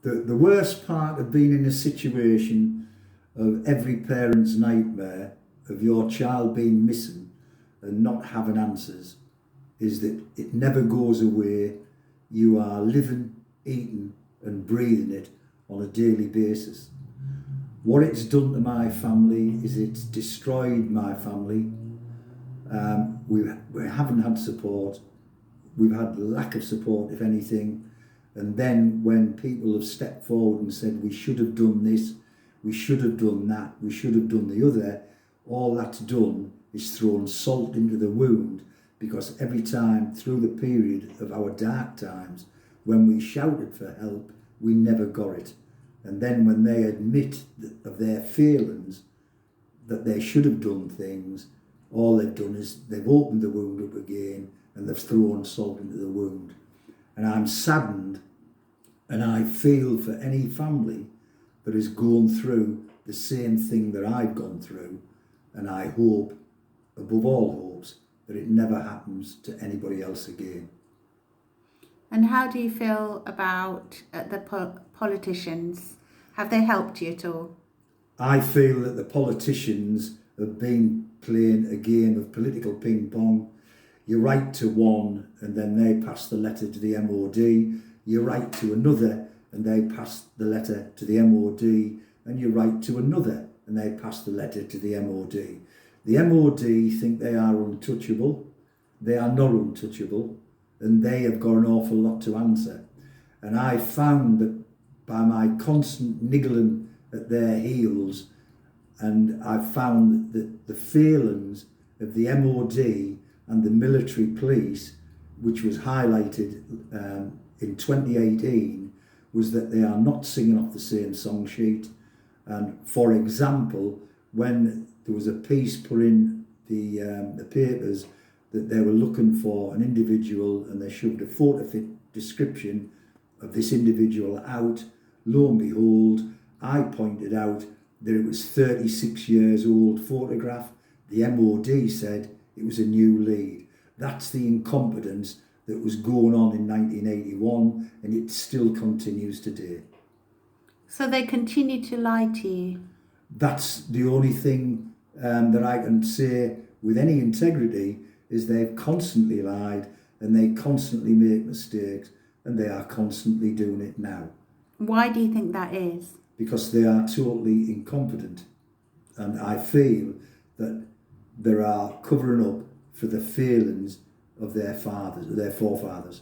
The worst part of being in a situation of every parent's nightmare of your child being missing and not having answers is that it never goes away. You are living, eating and breathing it on a daily basis. What it's done to my family is it's destroyed my family. We haven't had support. We've had lack of support, if anything. And then when people have stepped forward and said, we should have done this, we should have done that, we should have done the other, all that's done is thrown salt into the wound, because every time through the period of our dark times, when we shouted for help, we never got it. And then when they admit of their failings, that they should have done things, all they've done is they've opened the wound up again and they've thrown salt into the wound. And I'm saddened, and I feel for any family that has gone through the same thing that I've gone through, and I hope, above all hopes, that it never happens to anybody else again. And how do you feel about the politicians? Have they helped you at all? I feel that the politicians have been playing a game of political ping pong. You write to one and then they pass the letter to the MOD. You write to another and they pass the letter to the MOD. And you write to another and they pass the letter to the MOD. The MOD think they are untouchable. They are not untouchable, and they have got an awful lot to answer. And I found that by my constant niggling at their heels, and I found that the failings of the MOD and the military police, which was highlighted in 2018, was that they are not singing off the same song sheet. And for example, when there was a piece put in the papers that they were looking for an individual and they shoved a photo description of this individual out, lo and behold, I pointed out that it was 36 years old photograph. The MOD said it was a new lead. That's the incompetence that was going on in 1981, and it still continues today. So they continue to lie to you? That's the only thing that I can say with any integrity, is they've constantly lied and they constantly make mistakes, and they are constantly doing it now. Why do you think that is? Because they are totally incompetent, and I feel that they are covering up for the failings of their fathers, their forefathers.